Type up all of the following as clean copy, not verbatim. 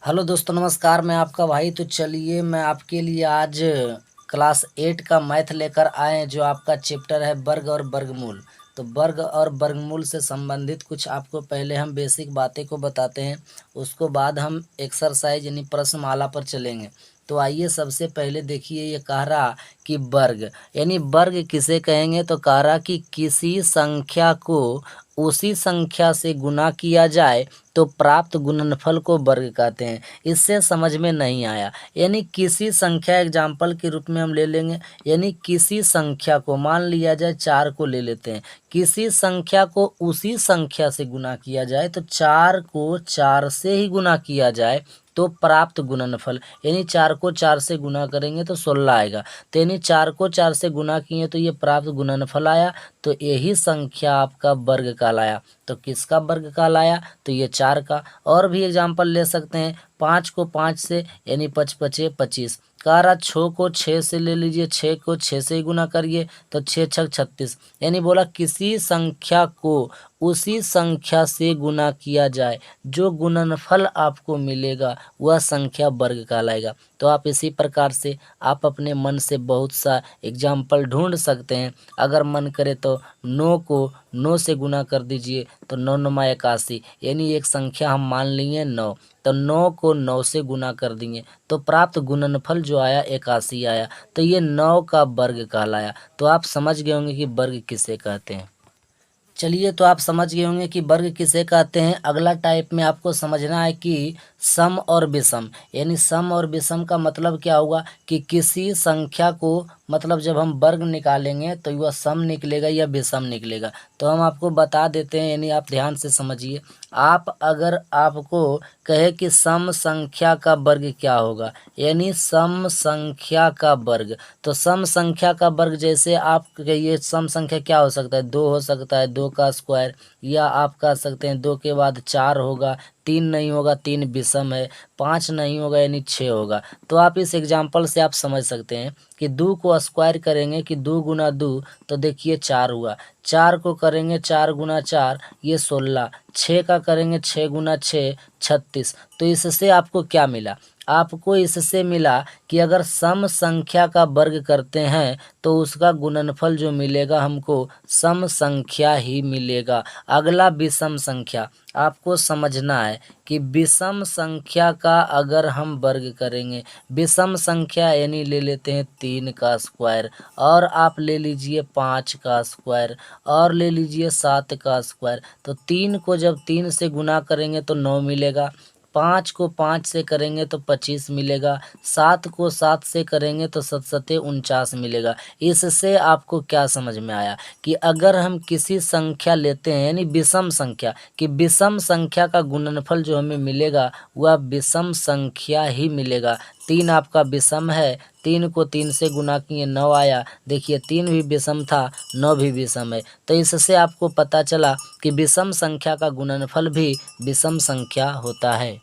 Hello दोस्तों, नमस्कार। मैं आपका भाई। तो चलिए मैं आपके लिए आज क्लास 8 का मैथ लेकर आए हैं, जो आपका चैप्टर है वर्ग और वर्गमूल। तो वर्ग और वर्गमूल से संबंधित कुछ आपको पहले हम बेसिक बातें को बताते हैं, उसको बाद हम एक्सरसाइज यानी प्रश्नमाला पर चलेंगे। तो आइए सबसे पहले देखिए, ये कह रहा कि वर्ग यानी वर्ग किसे कहेंगे। तो कह रहा कि किसी संख्या को उसी संख्या से गुना किया जाए तो प्राप्त गुणनफल को वर्ग कहते हैं। इससे समझ में नहीं आया, यानी किसी संख्या एग्जाम्पल के रूप में हम ले लेंगे। यानी किसी संख्या को मान लिया जाए 4 को ले लेते हैं, किसी संख्या को उसी संख्या से गुना किया जाए तो 4 को 4 से ही गुना किया जाए तो प्राप्त गुणनफल, यानी 4 को 4 से गुना करेंगे तो 16 आएगा। तो यानी 4 को 4 से गुना किए तो ये प्राप्त गुणनफल आया। तो यही संख्या आपका वर्ग कहलाया। तो किसका वर्ग कहलाया? तो ये 4 का। और भी एग्जाम्पल ले सकते हैं, 5 को 5 से यानी 5 पचे 25। कह रहा 6 को 6 से ले लीजिए, 6 को 6 से ही गुना करिए तो 6 छक 36। यानी बोला किसी संख्या को उसी संख्या से गुना किया जाए, जो गुणनफल आपको मिलेगा वह संख्या वर्ग कहलाएगा। तो आप इसी प्रकार से आप अपने मन से बहुत सा एग्जाम्पल ढूंढ सकते हैं। अगर मन करे तो 9 को 9 से गुना कर दीजिए तो 9 9 81, यानी एक संख्या हम मान लिए 9, तो 9 को 9 से गुना कर दिए तो प्राप्त गुणनफल जो आया 81 आया। तो ये 9 का वर्ग कहलाया। तो आप समझ गए होंगे कि वर्ग किसे कहते हैं। चलिए, तो आप समझ गए होंगे कि वर्ग किसे कहते हैं। अगला टाइप में आपको समझना है कि सम और विषम। यानी सम और विषम का मतलब क्या होगा कि किसी संख्या को, मतलब जब हम वर्ग निकालेंगे तो वह सम निकलेगा या विषम निकलेगा। तो हम आपको बता देते हैं, यानी आप ध्यान से समझिए। आप अगर आपको कहे कि सम संख्या का वर्ग क्या होगा, यानी सम संख्या का वर्ग, तो सम संख्या का वर्ग जैसे आप कहिए सम संख्या क्या हो सकता है, 2 हो सकता है, 2 का स्क्वायर, या आप कह सकते हैं 2 के बाद 4 होगा, 3 नहीं होगा, 3 विषम है, 5 नहीं होगा यानी 6 होगा। तो आप इस एग्जाम्पल से आप समझ सकते हैं कि 2 को स्क्वायर करेंगे कि 2 गुना 2 तो देखिए 4 हुआ, 4 को करेंगे 4 गुना 4 ये 16, 6 का करेंगे 6 गुना 6 36। तो इससे आपको क्या मिला? आपको इससे मिला कि अगर सम संख्या का वर्ग करते हैं तो उसका गुणनफल जो मिलेगा हमको सम संख्या ही मिलेगा। अगला विषम संख्या, आपको समझना है कि विषम संख्या का अगर हम वर्ग करेंगे, विषम संख्या यानी ले लेते हैं 3 का स्क्वायर, और आप ले लीजिए 5 का स्क्वायर, और ले लीजिए 7 का स्क्वायर। तो 3 को जब 3 से गुना करेंगे तो 9 मिलेगा, 5 को 5 से करेंगे तो 25 मिलेगा, 7 को 7 से करेंगे तो 7 सते 49 मिलेगा। इससे आपको क्या समझ में आया कि अगर हम किसी संख्या लेते हैं यानी विषम संख्या, कि विषम संख्या का गुणनफल जो हमें मिलेगा वह विषम संख्या ही मिलेगा। 3 आपका विषम है, 3 को 3 से गुना किए 9 आया। देखिए 3 भी विषम था, 9 भी विषम है। तो इससे आपको पता चला कि विषम संख्या का गुणनफल भी विषम संख्या होता है।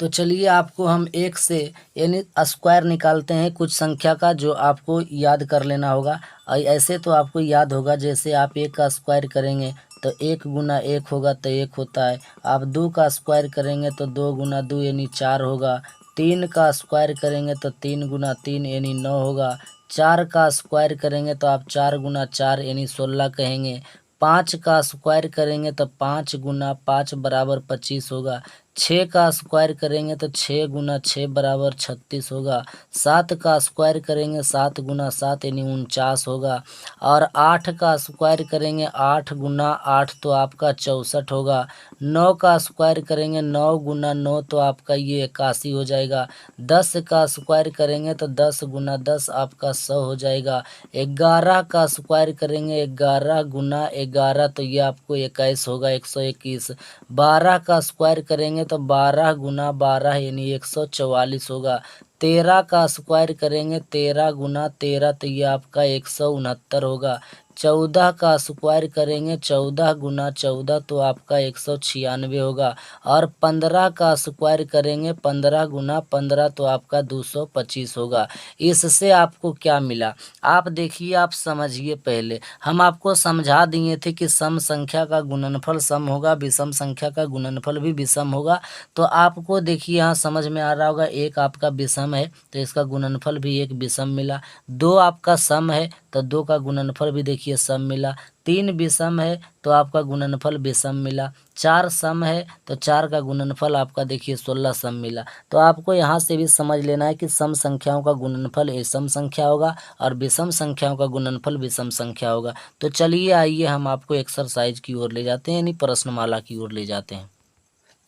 तो चलिए आपको हम 1 से यानी स्क्वायर निकालते हैं कुछ संख्या का, जो आपको याद कर लेना होगा। ऐसे तो आपको याद होगा, जैसे आप 1 का स्क्वायर करेंगे तो 1 गुना 1 होगा तो 1 होता है। आप 2 का स्क्वायर करेंगे तो 2 गुना 2 यानी 4 होगा। 3 का स्क्वायर करेंगे तो 3 गुना 3 यानी 9 होगा। 4 का स्क्वायर करेंगे तो आप 4 गुना 4 यानी 16 कहेंगे। 5 का स्क्वायर करेंगे तो 5 गुना 5 बराबर 25 होगा। 6 का स्क्वायर करेंगे तो 6 गुना 6 बराबर 36 होगा। 7 का स्क्वायर करेंगे 7 गुना 7 यानी 49 होगा। और 8 का स्क्वायर करेंगे 8 गुना 8 तो आपका 64 होगा। 9 का स्क्वायर करेंगे 9 गुना 9 तो आपका ये 81 हो जाएगा। 10 का स्क्वायर करेंगे तो 10 गुना 10 आपका 100 हो जाएगा। 11 का स्क्वायर करेंगे 11 गुना 11 तो ये आपको 21 होगा, 121। 12 का स्क्वायर करेंगे तो 12 गुना 12 यानी 144 होगा। 13 का स्क्वायर करेंगे 13 गुना 13 तो ये आपका 169 होगा। 14 का स्क्वायर करेंगे 14 गुना 14 तो आपका 196 होगा। और 15 का स्क्वायर करेंगे 15 गुना 15 तो आपका 225 होगा। इससे आपको क्या मिला आप देखिए, आप समझिए। पहले हम आपको समझा दिए थे कि सम संख्या का गुणनफल सम होगा, विषम संख्या का गुणनफल भी विषम होगा। तो आपको देखिए यहाँ समझ में आ रहा होगा, एक आपका विषम है तो इसका गुणनफल भी एक विषम मिला। 2 आपका सम है तो 2 का गुणनफल भी देखिए सम मिला। 3 विषम है तो आपका गुणनफल विषम मिला। 4 सम है तो 4 का गुणनफल आपका देखिए 16 सम मिला। तो आपको यहाँ से भी समझ लेना है कि सम संख्याओं का गुणनफल सम संख्या होगा और विषम संख्याओं का गुणनफल विषम संख्या होगा। तो चलिए आइए हम आपको एक्सरसाइज की ओर ले जाते हैं, यानी प्रश्नमाला की ओर ले जाते हैं।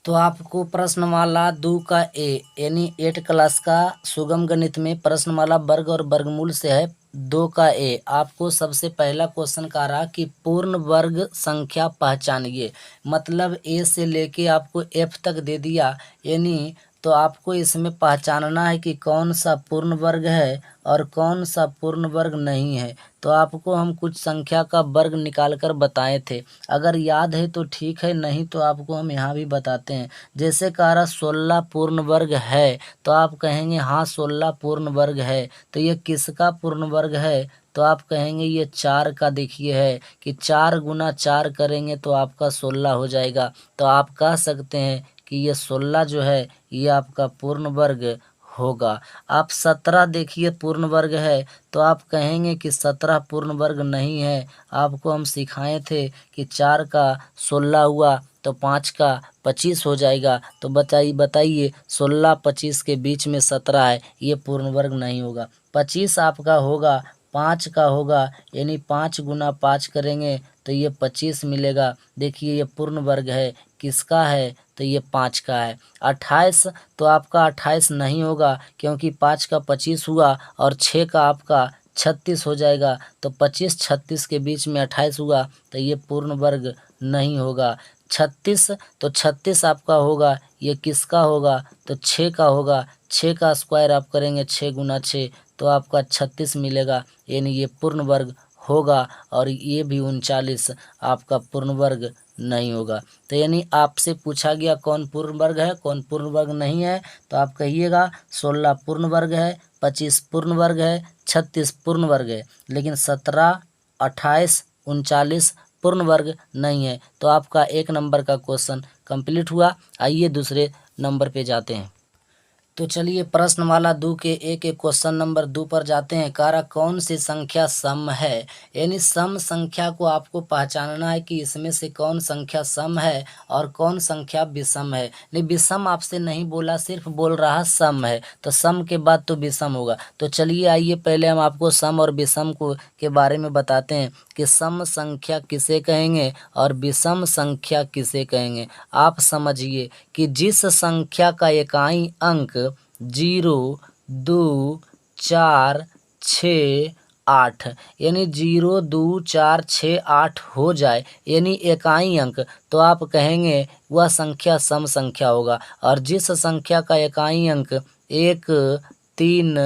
तो आपको प्रश्नमाला 2 का ए यानी 8 क्लास का सुगम गणित में प्रश्नमाला वर्ग और वर्गमूल से है 2 का ए। आपको सबसे पहला क्वेश्चन कह रहा कि पूर्ण वर्ग संख्या पहचानिए। मतलब ए से लेके आपको एफ तक दे दिया, यानी तो आपको इसमें पहचानना है कि कौन सा पूर्ण वर्ग है और कौन सा पूर्ण वर्ग नहीं है। तो आपको हम कुछ संख्या का वर्ग निकाल कर बताए थे, अगर याद है तो ठीक है, नहीं तो आपको हम यहाँ भी बताते हैं। जैसे कह रहा 16 पूर्ण वर्ग है तो आप कहेंगे हाँ 16 पूर्ण वर्ग है। तो ये किसका पूर्ण वर्ग है? तो आप कहेंगे ये 4 का। देखिए है कि 4 गुना 4 करेंगे तो आपका 16 हो जाएगा। तो आप कह सकते हैं कि ये 16 जो है ये आपका पूर्ण वर्ग होगा। आप 17 देखिए पूर्ण वर्ग है तो आप कहेंगे कि 17 पूर्ण वर्ग नहीं है। आपको हम सिखाए थे कि 4 का 16 हुआ तो 5 का 25 हो जाएगा। तो बताइए 16 25 के बीच में 17 है, ये पूर्ण वर्ग नहीं होगा। 25 आपका होगा 5 का होगा, यानी 5 गुना 5 करेंगे तो ये 25 मिलेगा। देखिए ये पूर्ण वर्ग है, किसका है? तो ये 5 का है। 28 तो आपका 28 नहीं होगा, क्योंकि 5 का 25 हुआ और 6 का आपका 36 हो जाएगा। तो 25 36 के बीच में 28 हुआ तो ये पूर्ण वर्ग नहीं होगा। 36 तो 36 आपका होगा, ये किसका होगा? तो 6 का होगा। 6 का स्क्वायर आप करेंगे 6 गुना 6 तो आपका 36 मिलेगा, यानी ये पूर्ण वर्ग होगा। और ये भी 39 आपका पूर्ण वर्ग नहीं होगा। तो यानी आपसे पूछा गया कौन पूर्ण वर्ग है कौन पूर्ण वर्ग नहीं है, तो आप कहिएगा 16 पूर्ण वर्ग है, 25 पूर्ण वर्ग है, 36 पूर्ण वर्ग है, लेकिन 17 28 39 पूर्ण वर्ग नहीं है। तो आपका 1 नंबर का क्वेश्चन कंप्लीट हुआ। आइए दूसरे नंबर पे जाते हैं। तो चलिए प्रश्नमाला 2 के एक क्वेश्चन नंबर 2 पर जाते हैं। कह कौन सी संख्या सम है, यानी सम संख्या को आपको पहचानना है कि इसमें से कौन संख्या सम है और कौन संख्या विषम है। नहीं, विषम आपसे नहीं बोला, सिर्फ बोल रहा सम है, तो सम के बाद तो विषम होगा। तो चलिए आइए पहले हम आपको सम और विषम को के बारे में बताते हैं कि सम संख्या किसे कहेंगे और विषम संख्या किसे कहेंगे। आप समझिए कि जिस संख्या का इकाई अंक 0 2 4 6 8 यानी 0 2 4 6 8 हो जाए, यानी इकाई अंक, तो आप कहेंगे वह संख्या सम संख्या होगा। और जिस संख्या का इकाई अंक 1 3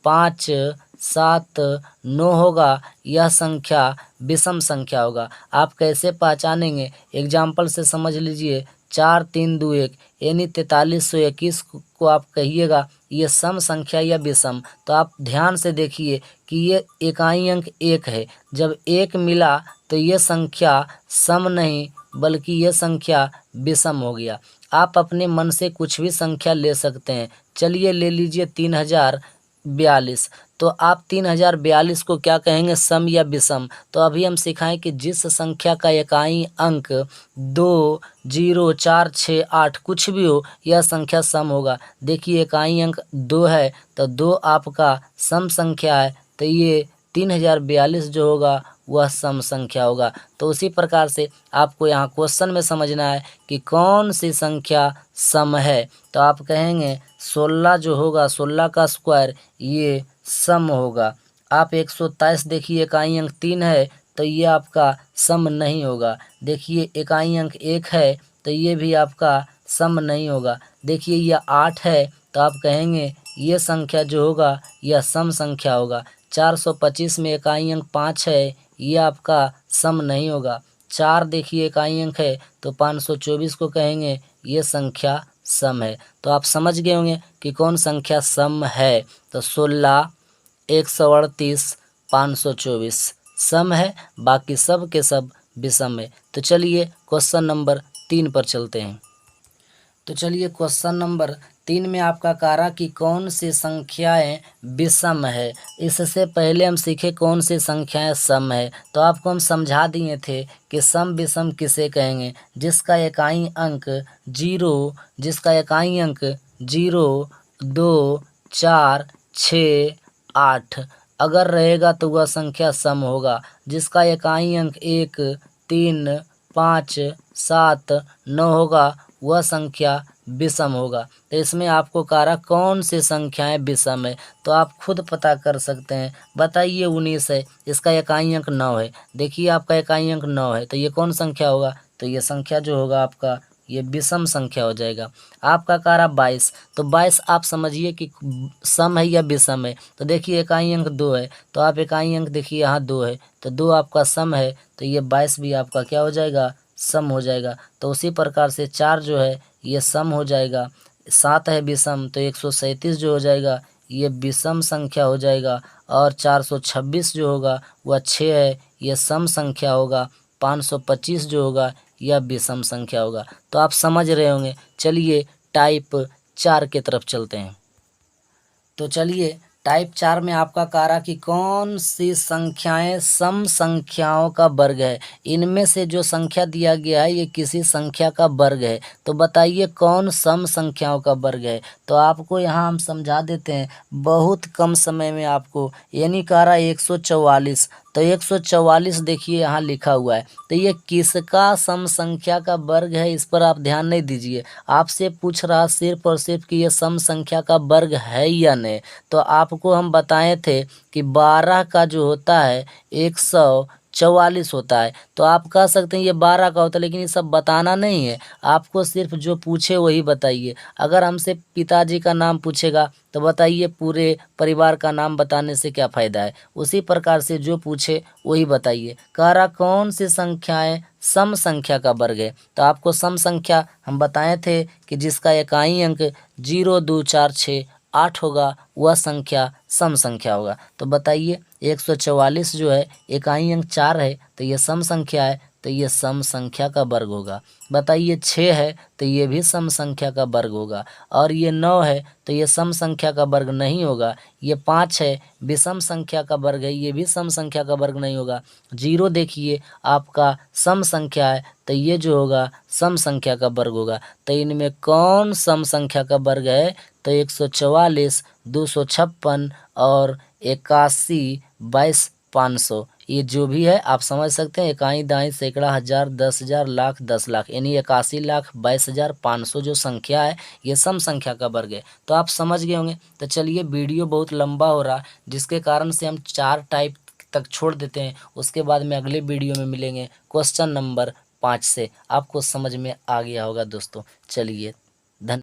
5 7 9 होगा, यह संख्या विषम संख्या होगा। आप कैसे पहचानेंगे? एग्जाम्पल से समझ लीजिए। 4 3 2 1 यानी 4321 को आप कहिएगा ये सम संख्या या विषम। तो आप ध्यान से देखिए कि ये इकाई अंक 1 है, जब 1 मिला तो ये संख्या सम नहीं बल्कि ये संख्या विषम हो गया। आप अपने मन से कुछ भी संख्या ले सकते हैं। चलिए ले लीजिए 3042, तो आप 3042 को क्या कहेंगे, सम या विषम? तो अभी हम सिखाएं कि जिस संख्या का इकाई अंक 2 0 4 6 8 कुछ भी हो, यह संख्या सम होगा। देखिए इकाई अंक 2 है तो 2 आपका सम संख्या है, तो ये 3042 जो होगा वह सम संख्या होगा। तो उसी प्रकार से आपको यहाँ क्वेश्चन में समझना है कि कौन सी संख्या सम है। तो आप कहेंगे 16 जो होगा 16 का स्क्वायर ये सम होगा। आप 123 देखिए इकाई अंक 3 है तो ये आपका सम नहीं होगा। देखिए इकाई अंक 1 है तो ये भी आपका सम नहीं होगा। देखिए यह 8 है तो आप कहेंगे ये संख्या जो होगा यह सम संख्या होगा। 425 में इकाई अंक 5 है, ये आपका सम नहीं होगा। 4 देखिए इकाई अंक है तो 524 को कहेंगे ये संख्या सम है। तो आप समझ गए होंगे कि कौन संख्या सम है। तो 16, 138, 524 सम है, बाकी सब के सब विषम है। तो चलिए क्वेश्चन नंबर 3 पर चलते हैं। तो चलिए क्वेश्चन नंबर 3 में आपका कह रहा कि कौन सी संख्याएं विषम है। इससे पहले हम सीखे कौन सी संख्याएं सम है। तो आपको हम समझा दिए थे कि सम विषम किसे कहेंगे, जिसका इकाई अंक 0, जिसका इकाई अंक 0, 2, 4, 6, 8 अगर रहेगा तो वह संख्या सम होगा। जिसका इकाई अंक 1, 3, 5, 7, 9 होगा वह संख्या विषम होगा। तो इसमें आपको कह रहा कौन सी संख्याएं विषम है, तो आप खुद पता कर सकते हैं। बताइए 19 है, इसका इकाई अंक 9 है। देखिए आपका इकाई अंक 9 है तो ये कौन संख्या होगा, तो ये संख्या जो होगा आपका ये विषम संख्या हो जाएगा। आपका कह रहा 22, तो 22 आप समझिए कि सम है या विषम है। तो देखिए इकाई अंक 2 है तो आप इकाई अंक देखिए यहाँ 2 है तो 2 आपका सम है, तो ये 22 भी आपका क्या हो जाएगा, सम हो जाएगा। तो उसी प्रकार से 4 जो है ये सम हो जाएगा। 7 है विषम तो 137 जो हो जाएगा ये विषम संख्या हो जाएगा। और 426 जो होगा वह 6 है, ये सम संख्या होगा। 525 जो होगा यह विषम संख्या होगा। तो आप समझ रहे होंगे। चलिए टाइप 4 की तरफ चलते हैं। तो चलिए टाइप 4 में आपका कह रहा कि कौन सी संख्याएं सम संख्याओं का वर्ग है। इनमें से जो संख्या दिया गया है ये किसी संख्या का वर्ग है। तो बताइए कौन सम संख्याओं का वर्ग है। तो आपको यहाँ हम समझा देते हैं बहुत कम समय में आपको। यानी कह रहा 144, तो 144 देखिए यहाँ लिखा हुआ है तो ये किसका सम संख्या का वर्ग है, इस पर आप ध्यान नहीं दीजिए। आपसे पूछ रहा सिर्फ और सिर्फ कि ये सम संख्या का वर्ग है या नहीं। तो आपको हम बताए थे कि 12 का जो होता है 144 होता है। तो आप कह सकते हैं ये 12 का होता है, लेकिन ये सब बताना नहीं है। आपको सिर्फ जो पूछे वही बताइए। अगर हमसे पिताजी का नाम पूछेगा तो बताइए पूरे परिवार का नाम बताने से क्या फ़ायदा है। उसी प्रकार से जो पूछे वही बताइए। कह रहा कौन सी संख्याएं सम संख्या का वर्ग है। तो आपको सम संख्या हम बताए थे कि जिसका इकाई अंक 0, 2, 4, 6, 8 होगा वह संख्या सम संख्या होगा। तो बताइए 144 जो है इकाई अंक 4 है तो ये सम संख्या है, तो ये सम संख्या का वर्ग होगा। बताइए 6 है तो ये भी सम संख्या का वर्ग होगा। और ये 9 है तो ये सम संख्या का वर्ग नहीं होगा। ये 5 है विषम संख्या का वर्ग है, ये भी सम संख्या का वर्ग नहीं होगा। 0 देखिए आपका सम संख्या है तो ये जो होगा सम संख्या का वर्ग होगा। तो इनमें कौन सम संख्या का वर्ग है, तो 144, 256 और 81, 22, 500 ये जो भी है आप समझ सकते हैं। इकाई, दाई, सैकड़ा, हजार, 10,000, लाख, 10 लाख, यानी 81,22,500 जो संख्या है ये सम संख्या का वर्ग है। तो आप समझ गए होंगे। तो चलिए वीडियो बहुत लंबा हो रहा जिसके कारण से हम 4 टाइप तक छोड़ देते हैं। उसके बाद में अगले वीडियो में मिलेंगे क्वेश्चन नंबर 5 से। आपको समझ में आ गया होगा दोस्तों। चलिए।